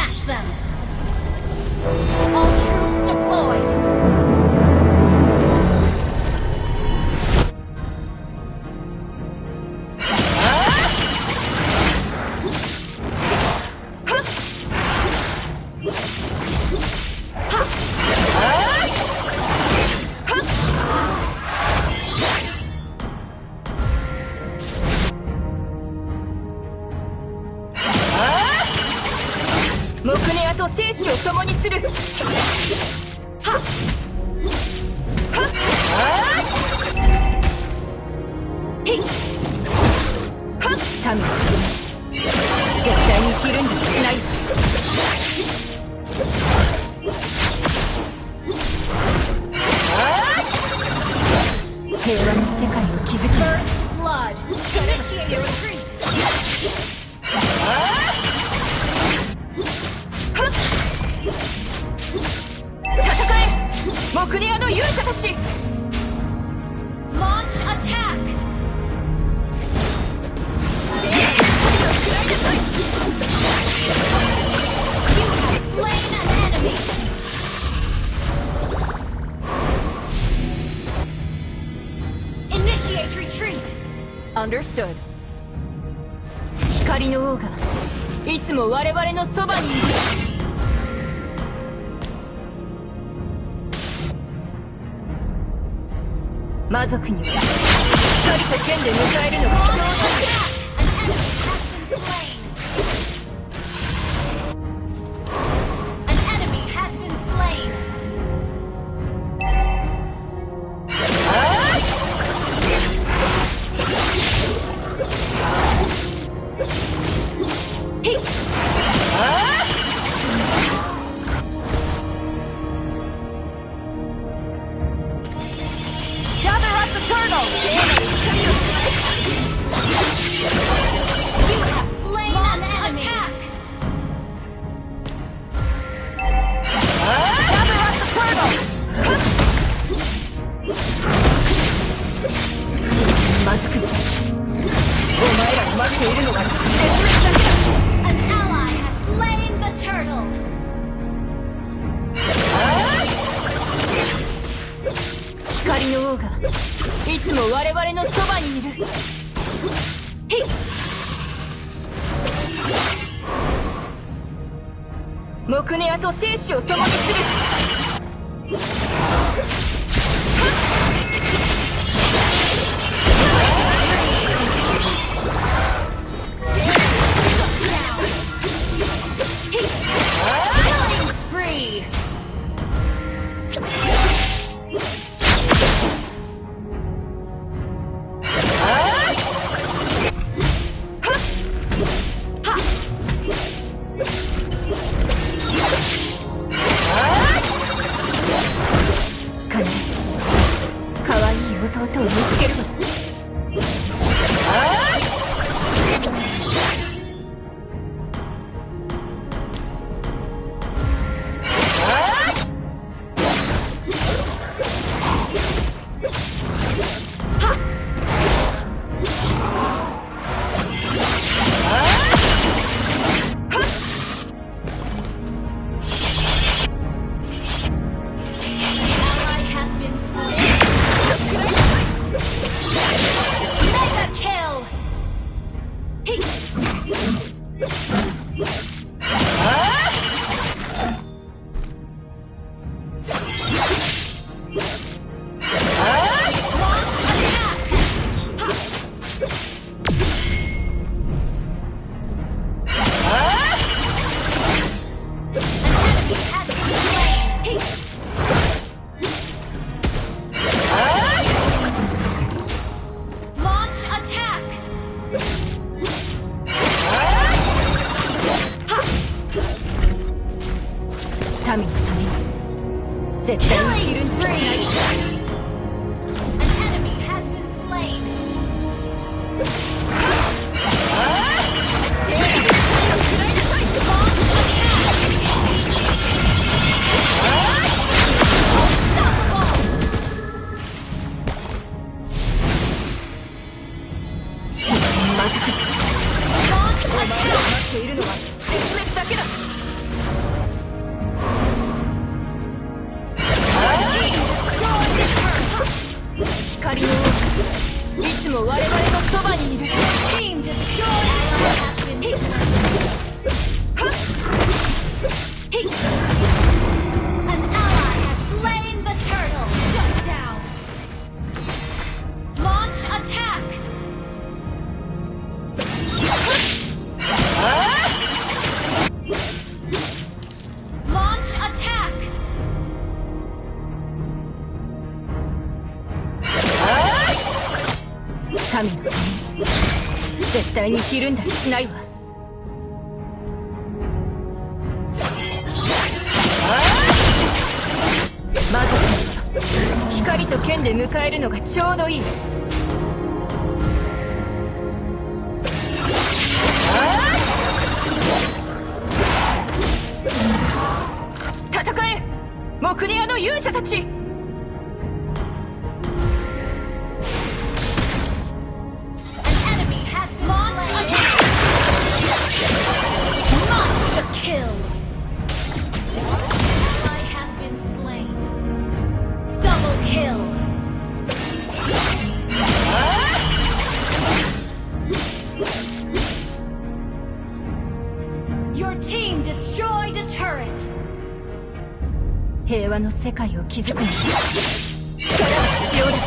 Smash them! All troops deployed!木根屋と生死を共にする。はっはっへいはっ民、絶対にひるんだりしない。平和の世界を築く。 First blood! Initiate a retreat! 戦え、木根屋の勇者たち。 Launch attack! You have slain an enemy! Initiate retreat! Understood. 光の王がいつも我々のそばにいる。魔族には光と剣で迎えるのがちょうどいい。An enemy has been slain! へい。You have slain an enemy! Attack! まずくお前らが待っているのは絶滅だけだ。 An ally has slain the turtle! 光の王がいつも我々のそばにいる。へい。木根屋と生死を共にする。Killing spree! 必ず可愛い弟を見つけるわ。Ally has been slain! Mega kill! Hey! Launch attack! 民のために絶対に Killing ひるんだりしない。 spree! An enemy has been slain! Launch attack! Unstoppable! 死にまずく Launch お前らが attack! 待っているのは絶滅だけだ。対にひるんだりしないわ。まず光と剣で迎えるのがちょうどいい。戦えモクニアの勇者たち。平和の世界を築くには力が必要だ。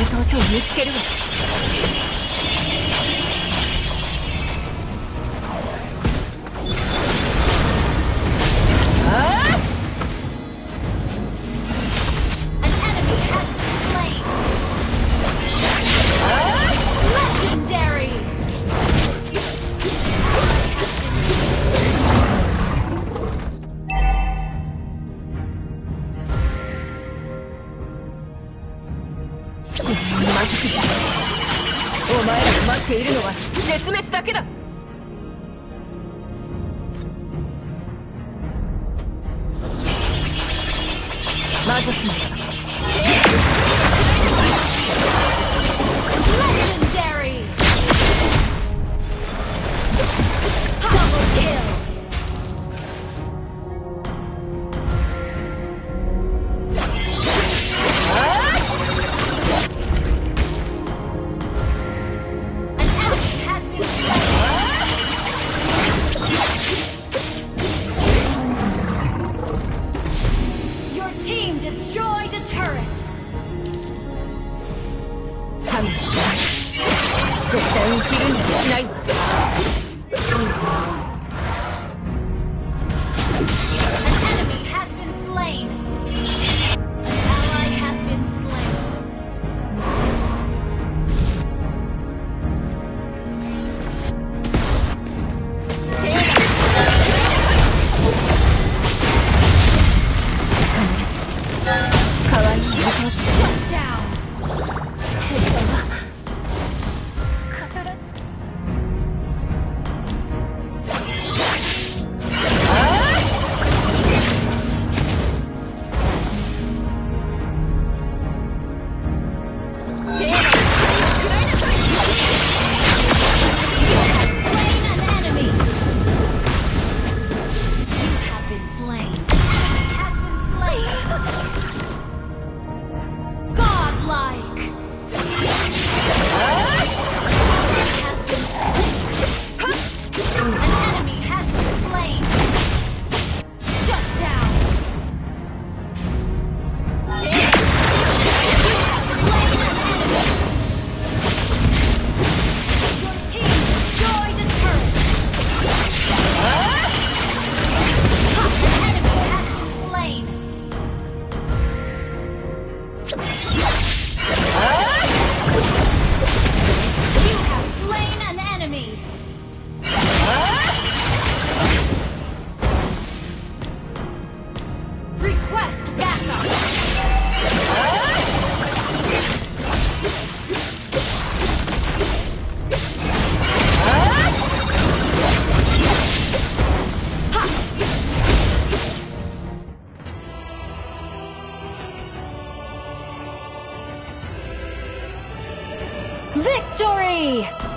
弟を見つけるわ。死にまずくお前らが待っているのは絶滅だけだ。まずくんだ。絶対にひるんだりしないわ。Victory!